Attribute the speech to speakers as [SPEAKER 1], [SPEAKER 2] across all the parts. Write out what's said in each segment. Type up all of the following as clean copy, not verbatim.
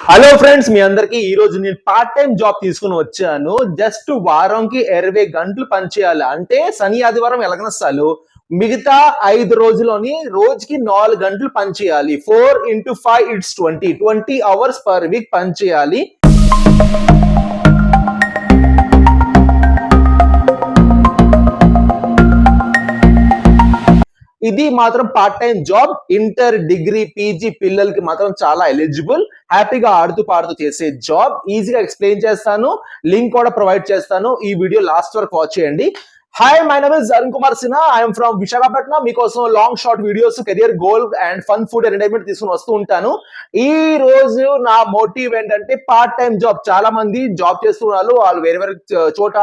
[SPEAKER 1] Hello friends, మీ అందరికి ఈ రోజు నేను పార్ట్ టైం జాబ్ తీసుకుని వచ్చాను. జస్ట్ వారంకి 20 గంటలు పనిచేయాలి. అంటే శని ఆదివారం ఎలగనస్తాలు మిగతా 5 రోజుల్లోని రోజుకి 4 గంటలు పనిచేయాలి. 4 into 5 it's 20 hours per week పనిచేయాలి. ఇది మాత్రం part time job. Inter, degree, PG పిల్లలకి మాత్రం చాలా ఎలిజిబుల్. హ్యాపీగా ఆడుతూ పాడుతూ చేసే జాబ్. ఈజీగా ఎక్స్ప్లెయిన్ చేస్తాను, లింక్ కూడా ప్రొవైడ్ చేస్తాను. ఈ వీడియో లాస్ట్ వరకు వాచ్ చేయండి. Hi, my name is Arun Kumar Sinha. I'm from Visakhapatnam. మీకోసం long short videos, career goal and fun food entertainment తీసుకుని వస్తూ ఉంటాను. ఈ రోజు నా మోటివ్ ఏంటంటే పార్ట్ టైం జాబ్. చాలా మంది జాబ్ చేస్తున్నారు, వాళ్ళు వేరే వేరే చోట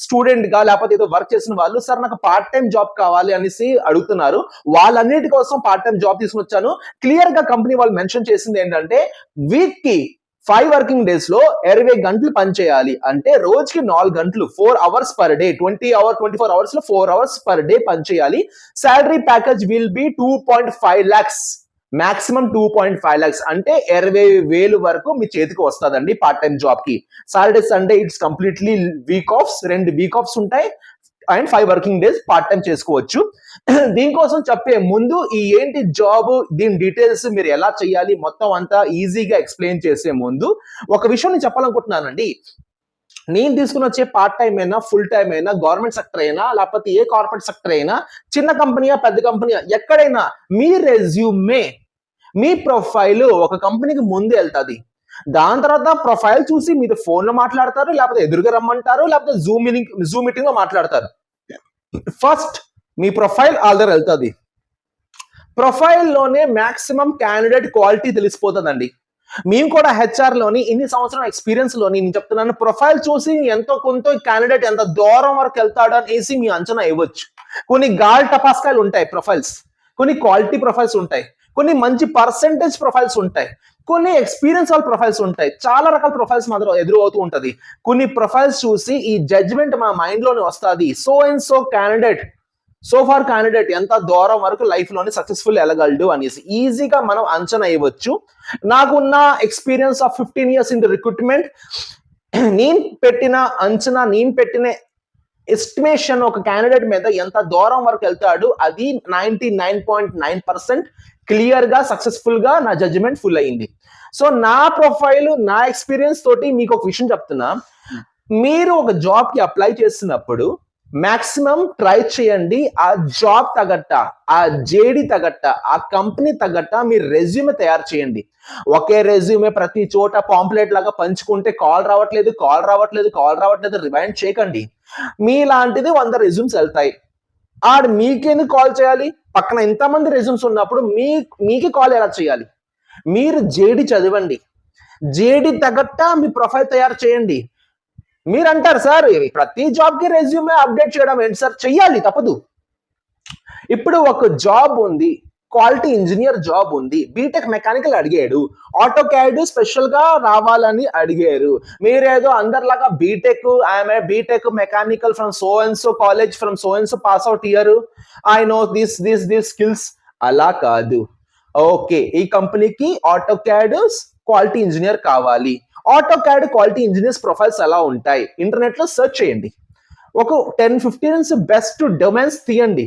[SPEAKER 1] స్టూడెంట్ గా లేకపోతే ఏదో వర్క్ చేసిన వాళ్ళు, సార్ నాకు పార్ట్ టైం జాబ్ కావాలి అనేసి అడుగుతున్నారు. వాళ్ళన్నిటి కోసం పార్ట్ టైం జాబ్ తీసుకుని వచ్చాను. క్లియర్ గా కంపెనీ వాళ్ళు మెన్షన్ చేసింది ఏంటంటే వీక్ కి 5 వర్కింగ్ డేస్ లో 20 గంటలు పనిచేయాలి. అంటే రోజుకి 4 గంటలు, 4 అవర్స్ పర్ డే. 24 అవర్స్ లో 4 అవర్స్ పర్ డే పనిచేయాలి. Salary package will be 2.5 lakhs, maximum 2.5 lakhs. అంటే 20,000 వరకు మీ చేతికి వస్తుందండి పార్ట్ టైం జాబ్ కి. Saturday Sunday it's completely week offs, 2 week offs ఉంటాయి and 5 working days part time చేసుకోవచ్చు. దీనికోసం చెప్పే ముందు ఈ ఏంటి జాబ్, దీని డీటెయిల్స్ మీరు ఎలా చేయాలి మొత్తం అంతా ఈజీగా ఎక్స్ప్లెయిన్ చేసే ముందు ఒక విషయం నేను చెప్పాలనుకుంటున్నానండి. నేను తీసుకుని వచ్చే పార్ట్ టైం అయినా, ఫుల్ టైం అయినా, గవర్నమెంట్ సెక్టర్ అయినా, లేకపోతే ఏ కార్పొరేట్ సెక్టర్ అయినా, చిన్న కంపెనీయా పెద్ద కంపెనీయా, ఎక్కడైనా మీ రెజ్యూమే, మీ ప్రొఫైల్ ఒక కంపెనీకి ముందు వెళ్తుంది. దాని తర్వాత ప్రొఫైల్ చూసి మీరు ఫోన్ లో మాట్లాడతారు, లేకపోతే ఎదురుగా రమ్మంటారు, లేకపోతే జూమ్ మీటింగ్ లో మాట్లాడతారు. ఫస్ట్ మీ ప్రొఫైల్ ఆల్రెడీ వెళ్తుంది. ప్రొఫైల్ లోనే మాక్సిమం క్యాండిడేట్ క్వాలిటీ తెలిసిపోతుందండి. మేము కూడా హెచ్ఆర్ లోని ఇన్ని సంవత్సరం ఎక్స్పీరియన్స్ లోని నేను చెప్తున్నాను, ప్రొఫైల్ చూసి ఎంతో కొంత క్యాండిడేట్ ఎంత దూరం వరకు వెళ్తాడు అనేసి మీ అంచనా ఇవ్వచ్చు. కొన్ని గాల్ టపాస్కాయలు ఉంటాయి ప్రొఫైల్స్, కొన్ని క్వాలిటీ ప్రొఫైల్స్ ఉంటాయి, కొన్ని మంచి పర్సెంటేజ్ ప్రొఫైల్స్ ఉంటాయి, కొన్ని ఎక్స్పీరియన్స్ వాళ్ళ ప్రొఫైల్స్ ఉంటాయి. చాలా రకాల ప్రొఫైల్స్ మాత్రం ఎదురు అవుతూ ఉంటది. కొన్ని ప్రొఫైల్స్ చూసి ఈ జడ్జ్మెంట్ మా మైండ్ లోనే వస్తుంది, so and so candidate, so far candidate ఎంత దూరం వరకు లైఫ్ లోనే సక్సెస్ఫుల్ వెళ్ళగలడు అనేసి ఈజీగా మనం అంచనా ఇవ్వచ్చు. నాకున్న experience of 15 years in recruitment, నేను పెట్టిన అంచనా, నేను పెట్టిన ఎస్టిమేషన్ ఒక క్యాండిడేట్ మీద ఎంత దూరం వరకు వెళ్తాడు, అది 99.9% క్లియర్ గా సక్సెస్ఫుల్ గా నా జడ్జిమెంట్ ఫుల్ అయింది. సో నా ప్రొఫైల్, నా ఎక్స్పీరియన్స్ తోటి మీకు ఒక విషయం చెప్తున్నా. మీరు ఒక జాబ్ కి అప్లై చేసినప్పుడు మాక్సిమం ట్రై చేయండి ఆ జాబ్ తగ్గట్ట, ఆ జేడి తగ్గట్ట, ఆ కంపెనీ తగ్గట్ట మీరు రెజ్యూమే తయారు చేయండి. ఒకే రెజ్యూమే ప్రతి చోట పాంప్లెట్ లాగా పంచుకుంటే కాల్ రావట్లేదు రిమైండ్ చేయకండి. మీలాంటిది 100 రెజ్యూమ్స్ వెళ్తాయి. ఆడు మీకెందుకు కాల్ చేయాలి? పక్కన ఇంతమంది రెజ్యూమ్స్ ఉన్నప్పుడు మీకు కాల్ ఎలా చేయాలి? మీరు జేడి చదవండి, జేడి తగ్గట్ట మీ ప్రొఫైల్ తయారు చేయండి. మీరు అంటారు, సార్ ప్రతి జాబ్ కి రెజ్యూమే అప్డేట్ చేయడం ఏంటి సార్? చెయ్యాలి, తప్పదు. ఇప్పుడు ఒక జాబ్ ఉంది, క్వాలిటీ ఇంజనీర్ జాబ్ ఉంది, బీటెక్ మెకానికల్ అడిగాడు, ఆటో క్యాడ్ స్పెషల్ గా రావాలని అడిగారు. మీరేదో అందరిలాగా BTech mechanical from so and so college, from so and so pass out year, I know this skills. అలా కాదు. ఓకే, ఈ కంపెనీకి ఆటో క్యాడ్ క్వాలిటీ ఇంజనీర్ కావాలి. Auto CAD quality engineers profiles ఎలా ఉంటాయి, ఇంటర్నెట్ లో సెర్చ్ చేయండి. ఒక 10-15 బెస్ట్ డొమైన్స్ తీయండి.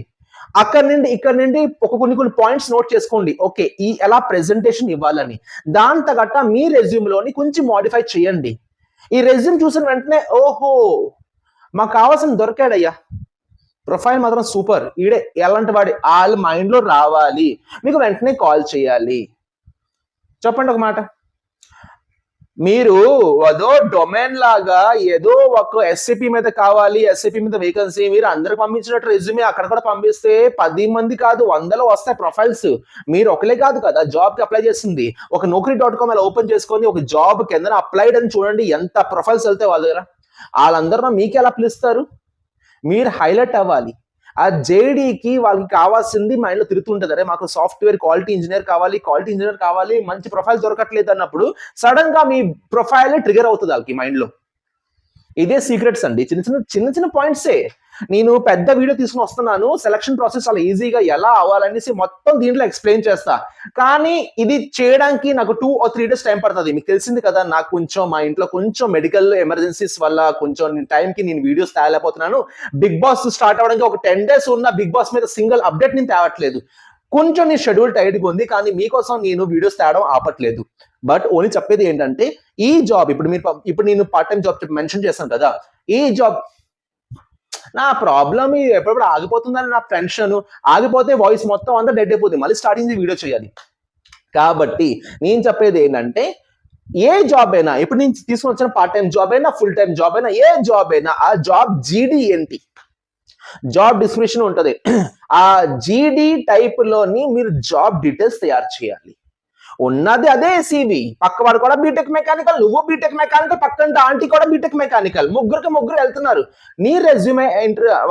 [SPEAKER 1] ఇక్కడ నుండి ఒక కొన్ని పాయింట్స్ నోట్ చేసుకోండి. ఓకే, ఈ ఎలా ప్రెజెంటేషన్ ఇవ్వాలని, దాని తగ్గట్ట మీ రెజ్యూమ్ లోని కొంచెం మోడిఫై చేయండి. ఈ రెజ్యూమ్ చూసిన వెంటనే ఓహో మాకు కావాల్సిన దొరికాడయ్యా, ప్రొఫైల్ మాత్రం సూపర్, ఈడే ఎలాంటి వాడి, వాళ్ళ మైండ్ లో రావాలి, మీకు వెంటనే కాల్ చేయాలి. చెప్పండి ఒక మాట. మీరు ఏదో డొమైన్ లాగా ఏదో ఒక ఎస్ఏపీ మీద కావాలి, ఎస్ఏపీ మీద వేకెన్సీ, మీరు అందరికి పంపించినట్టు రెజ్యూమే అక్కడ కూడా పంపిస్తే 10 మంది కాదు 100లో వస్తాయి ప్రొఫైల్స్. మీరు ఒకలే కాదు కదా జాబ్ కి అప్లై చేసింది. ఒక naukri.com అలా ఓపెన్ చేసుకొని ఒక జాబ్ కింద అప్లైడ్ అని చూడండి, ఎంత ప్రొఫైల్స్ వెళ్తాయి వాళ్ళ దగ్గర. వాళ్ళందరూ మీకు ఎలా పిలుస్తారు? మీరు హైలైట్ అవ్వాలి. ఆ జేడీకి వాళ్ళకి కావాల్సింది మైండ్ లో తిరుగుతుంటది, అరే మాకు సాఫ్ట్వేర్ క్వాలిటీ ఇంజనీర్ కావాలి, మంచి ప్రొఫైల్ దొరకట్లేదు అన్నప్పుడు సడన్ గా మీ ప్రొఫైల్ ట్రిగర్ అవుతుంది వాళ్ళకి మైండ్ లో. ఇదే సీక్రెట్స్ అండి. చిన్న చిన్న పాయింట్సే. నేను పెద్ద వీడియో తీసుకొని వస్తున్నాను. సెలక్షన్ ప్రాసెస్ చాలా ఈజీగా ఎలా అవ్వాలనేసి మొత్తం దీంట్లో ఎక్స్‌ప్లెయిన్ చేస్తా. కానీ ఇది చేయడానికి నాకు 2 ఆర్ 3 డేస్ టైం పడతది. మీకు తెలిసింది కదా! నాకు కొంచెం మా ఇంట్లో కొంచెం మెడికల్ ఎమర్జెన్సీస్ వల్ల కొంచెం టైంకి నేను వీడియోస్ తేలేకపోతున్నాను. బిగ్ బాస్ స్టార్ట్ అవ్వడానికి ఒక 10 డేస్ ఉన్న బిగ్ బాస్ మీద సింగిల్ అప్డేట్ నేను తేవట్లేదు. కొంచెం నీ షెడ్యూల్ టైట్‌గా ఉంది. కానీ మీకోసం నేను వీడియోస్ తేవడం ఆపట్లేదు. బట్ ఓన్లీ చెప్పేది ఏంటంటే ఈ జాబ్ ఇప్పుడు నేను పార్ట్ టైమ్ జాబ్ మెన్షన్ చేశాను కదా! ఈ జాబ్ నా ప్రాబ్లమ్ ఎప్పుడెప్పుడు ఆగిపోతుందని నా టెన్షన్. ఆగిపోతే వాయిస్ మొత్తం అంతా డెడ్ అయిపోతుంది. మళ్ళీ స్టార్టింగ్ నుంచి వీడియో చేయాలి. కాబట్టి నేను చెప్పేది ఏంటంటే ఏ జాబ్ అయినా ఇప్పుడు నేను తీసుకొని వచ్చిన పార్ట్ టైం జాబ్ అయినా ఫుల్ టైం జాబ్ అయినా ఏ జాబ్ అయినా ఆ జాబ్ జీడీ ఏంటి జాబ్ డిస్క్రిప్షన్ ఉంటది. ఆ జీడీ టైప్ లోని మీరు జాబ్ డీటెయిల్స్ తయారు చేయాలి. ఉన్నది అదే సివి. పక్కవాడు కూడా బీటెక్ మెకానికల్, నువ్వు బీటెక్ మెకానికల్, పక్కన ఆంటీ కూడా బీటెక్ మెకానికల్, ముగ్గురు వెళ్తున్నారు. నీ రెజ్యూమే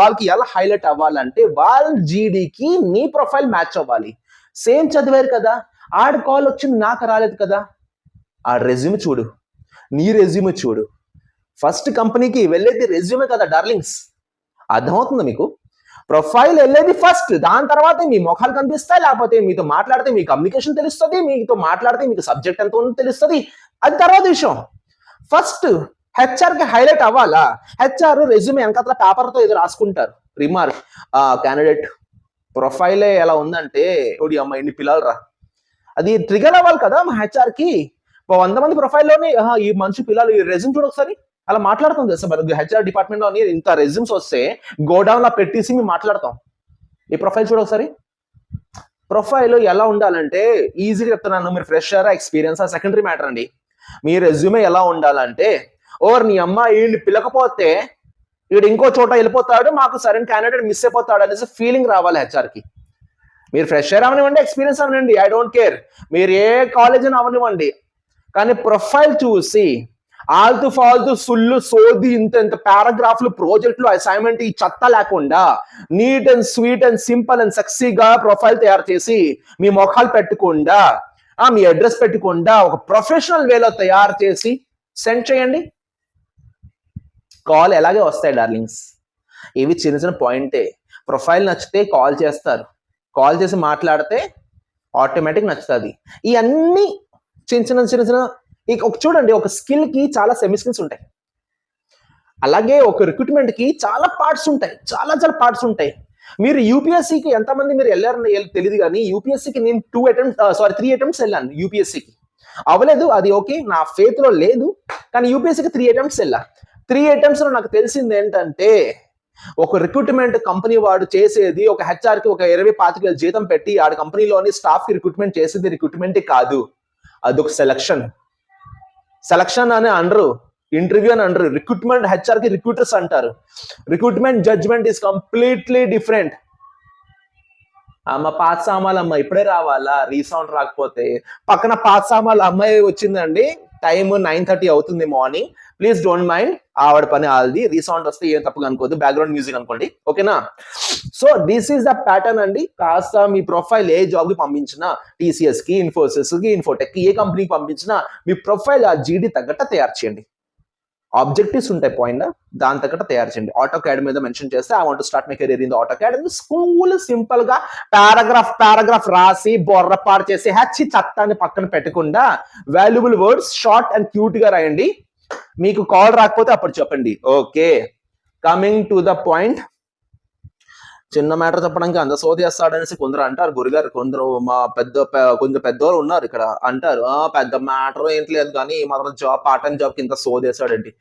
[SPEAKER 1] వాళ్ళకి ఎలా హైలైట్ అవ్వాలంటే వాళ్ళ జీడీకి నీ ప్రొఫైల్ మ్యాచ్ అవ్వాలి. సేమ్ చదివారు కదా, ఆడ కాల్ వచ్చింది నాకు రాలేదు కదా, ఆ రెజ్యూమే చూడు, నీ రెజ్యూమే చూడు. ఫస్ట్ కంపెనీకి వెళ్ళేది రెజ్యూమే కదా డార్లింగ్స్. అర్థమవుతుందా మీకు? ప్రొఫైల్ వెళ్ళేది ఫస్ట్, దాని తర్వాత మీ ముఖాలు కనిపిస్తాయి, లేకపోతే మీతో మాట్లాడితే మీ కమ్యూనికేషన్ తెలుస్తుంది, మీతో మాట్లాడితే మీకు సబ్జెక్ట్ ఎంత ఉందో తెలుస్తుంది, అది తర్వాత విషయం. ఫస్ట్ హెచ్ఆర్ కి హైలైట్ అవ్వాలా? హెచ్ఆర్ రెజ్యూమే వెనకాల పేపర్తో ఏదో రాసుకుంటారు, రిమార్క్ క్యాండిడేట్ ప్రొఫైలే ఎలా ఉందంటే ఓడి అమ్మ ఎన్ని పిల్లలు రా, అది ట్రిగర్ అవ్వాలి కదా మా హెచ్ఆర్ కి. 100 మంది ప్రొఫైల్లోనే ఈ మంచి పిల్లలు ఈ రెజ్యూమ్ చూడ ఒకసారి అలా మాట్లాడుతాం తెలుసా. మరి హెచ్ఆర్ డిపార్ట్మెంట్ లోని ఇంత రెజ్యూమ్స్ వస్తే గోడౌన్ లో పెట్టేసి మేము మాట్లాడతాం. ఈ ప్రొఫైల్ చూడ ఒకసారి. ప్రొఫైల్ ఎలా ఉండాలంటే ఈజీగా చెప్తున్నాను, మీరు ఫ్రెషర్ ఎక్స్పీరియన్స్ సెకండరీ మ్యాటర్ అండి. మీ రెజ్యూమే ఎలా ఉండాలంటే ఓర్ నీ అమ్మ వీడిని పిలకపోతే వీడు ఇంకో చోట వెళ్ళిపోతాడు, మాకు సరైన క్యాండిడేట్ మిస్ అయిపోతాడు అనేసి ఫీలింగ్ రావాలి హెచ్ఆర్ కి. మీరు ఫ్రెషర్ అవనివ్వండి, ఎక్స్పీరియన్స్ అవనివ్వండి, ఐ డోంట్ కేర్, మీరు ఏ కాలేజ్ అని అవనివ్వండి, కానీ ప్రొఫైల్ చూసి ఆల్తు ఫాల్తు సుల్లు సోది ఇంత పారాగ్రాఫ్లు ప్రాజెక్టులు అసైన్మెంట్ ఈ చెత్త లేకుండా neat and sweet and simple and సెక్సీగా ప్రొఫైల్ తయారు చేసి మీ మొఖాలు పెట్టకుండా మీ అడ్రస్ పెట్టకుండా ఒక ప్రొఫెషనల్ వేలో తయారు చేసి సెండ్ చేయండి. కాల్ ఎలాగే వస్తాయి డార్లింగ్స్. ఇవి చిన్న చిన్న పాయింటే. ప్రొఫైల్ నచ్చితే కాల్ చేస్తారు, కాల్ చేసి మాట్లాడితే ఆటోమేటిక్ నచ్చుతుంది. ఇవన్నీ చిన్న చిన్న ఒక చూడండి, ఒక స్కిల్ కి చాలా సెమీ స్కిల్స్ ఉంటాయి. అలాగే ఒక రిక్రూట్మెంట్ కి చాలా పార్ట్స్ ఉంటాయి, చాలా పార్ట్స్ ఉంటాయి. మీరు యూపీఎస్సీకి ఎంతమంది మీరు వెళ్ళారని తెలియదు, కానీ యూపీఎస్సీకి నేను 3 అటెంప్ట్స్ వెళ్ళాను. యూపీఎస్సీకి అవ్వలేదు, అది ఓకే, నా ఫేత్ లో లేదు. కానీ యూపీఎస్సీకి 3 అటెంప్ట్స్ వెళ్ళా. 3 అటెంప్ట్స్ లో నాకు తెలిసింది ఏంటంటే ఒక రిక్రూట్మెంట్ కంపెనీ వాడు చేసేది ఒక హెచ్ఆర్ కి ఒక 20-25 జీతం పెట్టి ఆడ కంపెనీలోని స్టాఫ్ కి రిక్రూట్మెంట్ చేసేది రిక్రూట్మెంట్ కాదు, అదొక సెలక్షన్ అని అనరు, ఇంటర్వ్యూ అని అనరు. రిక్రూట్మెంట్ హెచ్ఆర్ కి రిక్రూటర్స్ అంటారు. Recruitment judgement is completely different. అమ్మ పాత సామాన్లు అమ్మ ఇప్పుడే రావాలా, రీసౌండ్ రాకపోతే. పక్కన పాత సామాన్లు అమ్మాయి వచ్చిందండి, టైం 9:30 అవుతుంది మార్నింగ్, ప్లీజ్ డోంట్ మైండ్, ఆవిడ పని ఆల్ది. రీసౌండ్ వస్తే ఏం తప్పుగా అనుకోవద్దు, బ్యాక్గ్రౌండ్ మ్యూజిక్ అనుకోండి, ఓకేనా? So this is the pattern అండి. కాస్త మీ ప్రొఫైల్ ఏ జాబ్ కి పంపించినా, టీసీఎస్ కి, ఇన్ఫోసిస్ కి, ఇన్ఫోటెక్ కి, ఏ కంపెనీకి పంపించినా మీ ప్రొఫైల్ ఆ జీడీ తగ్గట్ట తయారు చేయండి. ఆబ్జెక్టివ్స్ ఉంటాయి పాయింట్, దాని తగ్గట్ట తయారు చేయండి. ఆటో క్యాడ్ మీద మెన్షన్ చేస్తే I want to start my career in the auto CAD, school simple గా పారాగ్రాఫ్ రాసి బొర్రపాటు చేసి హచ్చి చట్టాన్ని పక్కన పెట్టకుండా valuable words short and cute గా రాయండి. మీకు కాల్ రాకపోతే అప్పుడు చెప్పండి. Okay, coming to the point. చిన్న మ్యాటర్ చెప్పడానికి అంత సోది వేస్తాడనేసి కొందరు అంటారు గురుగారు, కొందరు మా కొంచెం పెద్దవాళ్ళు ఉన్నారు ఇక్కడ అంటారు, పెద్ద మ్యాటర్ ఏంటి లేదు కానీ మాత్రం జాబ్ పార్ట్ టైం జాబ్ కి ఇంత సోది వేస్తాడండి.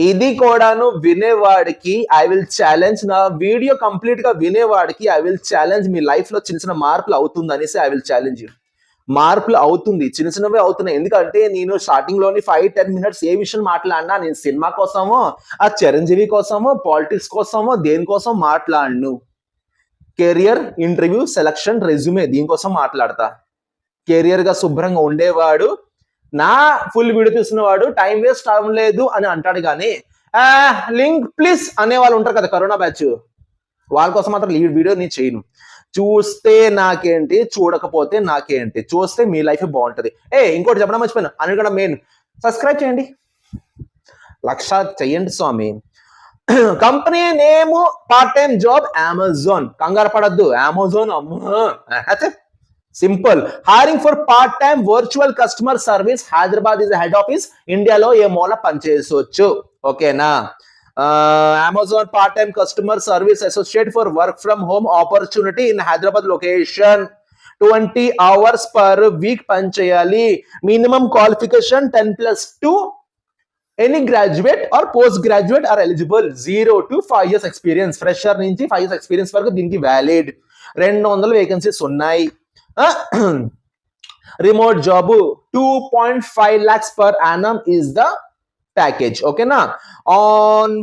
[SPEAKER 1] ఇది కూడాను వినేవాడికి ఐ విల్ ఛాలెంజ్, నా వీడియో కంప్లీట్ గా వినేవాడికి ఐ విల్ ఛాలెంజ్, మీ లైఫ్ లో చిన్న మార్పులు అవుతుంది అనేసి ఐ విల్ ఛాలెంజ్ యూ. మార్పులు అవుతుంది, చిన్నవే అవుతున్నాయి. ఎందుకంటే నేను స్టార్టింగ్ లోని 5-10 మినిట్స్ ఏ విషయం మాట్లాడినా నేను సినిమా కోసమో, ఆ చిరంజీవి కోసమో, పాలిటిక్స్ కోసమో, దేనికోసం మాట్లాడను. కెరియర్, ఇంటర్వ్యూ, సెలక్షన్, రెజ్యూమే, దీనికోసం మాట్లాడతా. కెరియర్ గా శుభ్రంగా ఉండేవాడు, నా ఫుల్ వీడియో చూసినవాడు టైం వేస్ట్ అవ్వలేదు అని అంటాడు. కానీ లింక్ ప్లీజ్ అనే వాళ్ళు ఉంటారు కదా, కరోనా బ్యాచ్, వాళ్ళ కోసం మాత్రం ఈ వీడియో నేను చేయను. చూస్తే నాకేంటి, చూడకపోతే నాకేంటి, చూస్తే మీ లైఫ్ బాగుంటది. ఇంకోటి చెప్పడం మర్చిపోయాను, అన్నిటికన్నా మెయిన్, సబ్స్క్రైబ్ చేయండి, లక్ష చెయ్యండి స్వామి. Company name part time job Amazon. కంగారు పడద్దు, అమెజాన్ అమ్మ. Simple. Hiring for part time virtual customer service, Hyderabad is head office, ఇండియాలో ఏ మూల పనిచేయవచ్చు. ఓకేనా. Amazon part time customer service associate for work from home opportunity in Hyderabad location. 20 hours per week పని చేయాలి. Minimum qualification 10+2. Any graduate or post graduate or eligible. 0 to 5 years experience. Fresher నుంచి 5 years experience వరకు దీనికి valid. 200 vacancies ఉన్నాయి. Remote job 2.5 lakhs per annum is the package. ఓకేనా. On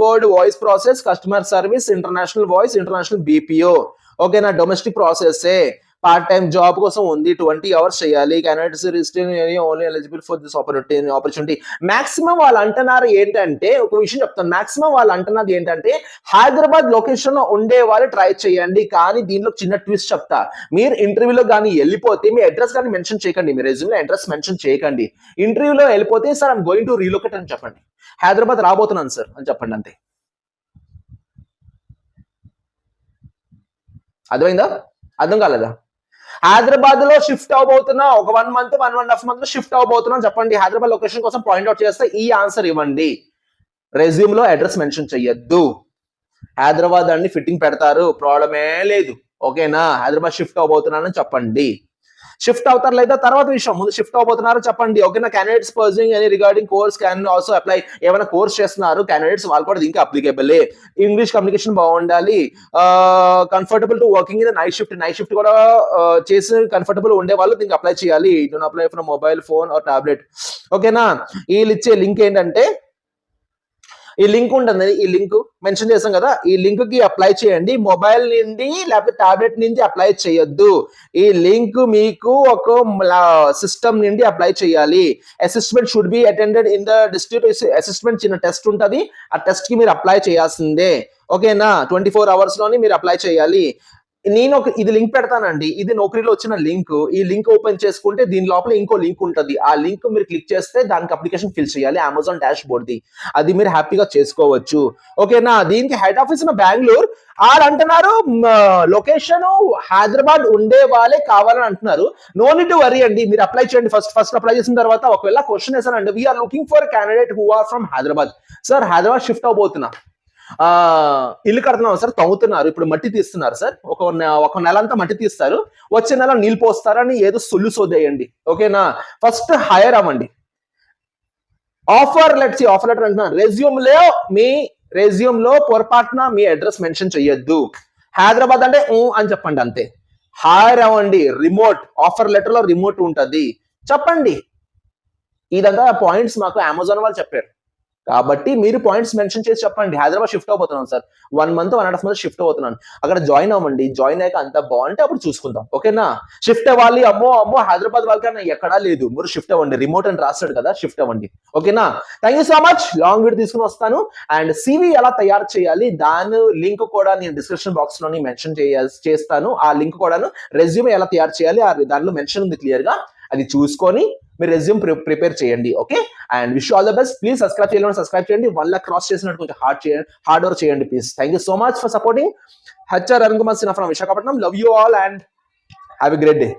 [SPEAKER 1] board voice process, customer service, international voice, international BPO. ఓకేనా. Domestic process part time job కోసం ఉంది. 20 hours చేయాలి. Canadians only eligible for this opportunity. Maximum వాళ్ళు అంటున్నారు ఏంటంటే, ఒక విషయం చెప్తాను, మాక్సిమం వాళ్ళు అంటున్నది ఏంటంటే హైదరాబాద్ లొకేషన్ లో ఉండే వాళ్ళు ట్రై చేయండి. కానీ దీనిలో చిన్న ట్విస్ట్ చెప్తా. మీరు ఇంటర్వ్యూలో కానీ వెళ్ళిపోతే మీ అడ్రస్ కానీ మెన్షన్ చేయకండి, మీ రెజ్యూమ్లో అడ్రస్ మెన్షన్ చేయకండి. ఇంటర్వ్యూలో వెళ్ళిపోతే sir I'm going to relocate అని చెప్పండి. హైదరాబాద్ రాబోతున్నాను సార్ అని చెప్పండి, అంతే. అర్థమైందా? అర్థం కాలేదా? హైదరాబాద్ లో షిఫ్ట్ అవబోతున్నా, ఒక 1 month 1.5 month లో షిఫ్ట్ అవబోతున్నా చెప్పండి. హైదరాబాద్ లొకేషన్ కోసం పాయింట్అవుట్ చేస్తే ఈ ఆన్సర్ ఇవ్వండి. రెజ్యూమ్ లో అడ్రస్ మెన్షన్ చెయ్యొద్దు. హైదరాబాద్ అన్ని ఫిట్టింగ్ పెడతారు, ప్రాబ్లమే లేదు. ఓకేనా. హైదరాబాద్ షిఫ్ట్ అవబోతున్నానని చెప్పండి. షిఫ్ట్ అవుతారు లేదా తర్వాత విషయం, ముందు షిఫ్ట్ అవబోతున్నారు చెప్పండి. ఓకేనా. Candidates pursuing any regarding course can also apply. ఏమైనా కోర్స్ చేస్తున్నారు క్యాండిడేట్స్, వాళ్ళు కూడా దీనికి అప్లికేబుల్. ఇంగ్లీష్ కమ్యూనికేషన్ బాగుండాలి. Comfortable to working in night shift. Night shift కూడా చేసి కంఫర్టబుల్ ఉండే వాళ్ళు దీనికి అప్లై చేయాలి. Don't apply from mobile phone or tablet. ఓకేనా. వీళ్ళు ఇచ్చే లింక్ ఏంటంటే, ఈ లింక్ ఉంటుంది, ఈ లింక్ మెన్షన్ చేసాం కదా, ఈ లింక్ కి అప్లై చేయండి. మొబైల్ నుండి లేకపోతే టాబ్లెట్ నుంచి అప్లై చేయొద్దు. ఈ లింక్ మీకు ఒక సిస్టమ్ నుండి అప్లై చేయాలి. Assessment should be attended in the district. Assessment చిన్న టెస్ట్ ఉంటుంది, ఆ టెస్ట్ కి మీరు అప్లై చేయాల్సిందే. ఓకేనా. 24 hours లోని మీరు అప్లై చేయాలి. నేను ఇది లింక్ పెడతానండి, ఇది నౌకరీలో వచ్చిన లింక్. ఈ లింక్ ఓపెన్ చేసుకుంటే దీని లోపల ఇంకో లింక్ ఉంటుంది. ఆ లింక్ మీరు క్లిక్ చేస్తే దానికి అప్లికేషన్ ఫిల్ చేయాలి, అమెజాన్ డాష్ బోర్డ్ ది. అది మీరు హ్యాపీగా చేసుకోవచ్చు. ఓకేనా. దీనికి హెడ్ ఆఫీస్ బెంగళూరు. ఆడు అంటున్నారు లొకేషన్ హైదరాబాద్ ఉండే వాళ్ళే కావాలని అంటున్నారు. నో నీడ్ టు వరీ అండి, మీరు అప్లై చేయండి. ఫస్ట్ అప్లై చేసిన తర్వాత ఒకవేళ క్వశ్చన్ వేసానండి, we're looking for candidate who are from Hyderabad. Sir Hyderabad shift అవబోతున్నా, ఇల్లు కడుతున్నాం సార్, తవ్వుతున్నారు, ఇప్పుడు మట్టి తీస్తున్నారు సార్, ఒక నెల అంతా మట్టి తీస్తారు, వచ్చే నెల నీళ్ళు పోస్తారని ఏదో సొల్లు సోదేయండి. ఓకేనా. ఫస్ట్ హైర్ అవ్వండి. ఆఫర్ లెటర్ అంటున్నాను. రెజ్యూమ్ లో పొరపాటున మీ అడ్రస్ మెన్షన్ చెయ్యొద్దు. హైదరాబాద్ అంటే అని చెప్పండి, అంతే. హైర్ అవ్వండి. రిమోట్ ఆఫర్ లెటర్ లో రిమోట్ ఉంటది చెప్పండి. ఇదంతా పాయింట్స్ మాకు అమెజాన్ వాళ్ళు చెప్పారు. కాబట్టి మీరు పాయింట్స్ మెన్షన్ చేసి చెప్పండి. హైదరాబాద్ షిఫ్ట్ అవబోతున్నాను సార్, 1 month 1.5 months షిఫ్ట్ అవుతున్నాను, అక్కడ జాయిన్ అవ్వండి. జాయిన్ అయ్యాక అంత బాగుంటే అప్పుడు చూసుకుందాం. ఓకేనా. షిఫ్ట్ అవ్వాలి, అమ్మో హైదరాబాద్ వాళ్ళకన్నా ఎక్కడా లేదు, మీరు షిఫ్ట్ అవ్వండి. రిమోట్ అని రాస్తాడు కదా, షిఫ్ట్ అవ్వండి. ఓకేనా. Thank you so much. Long video తీసుకుని వస్తాను. అండ్ సివి ఎలా తయారు చేయాలి దాని లింక్ కూడా నేను డిస్క్రిప్షన్ బాక్స్ లోని మెన్షన్ చేస్తాను. ఆ లింక్ కూడాను రెజ్యూమ్ ఎలా తయారు చేయాలి దానిలో మెన్షన్ ఉంది క్లియర్ గా, అది చూసుకొని మీరు రెజ్యూమ్ ప్రిపేర్ చేయండి. Okay. And wish all the best. Please subscribe చేయండి. 1 lakh క్రాస్ చేసినట్టు కొంచెం హార్డ్ వర్క్ చేయండి please. Thank you so much for supporting. HR Arun Kumar Sinha from Visakhapatnam. Love you all and have a great day.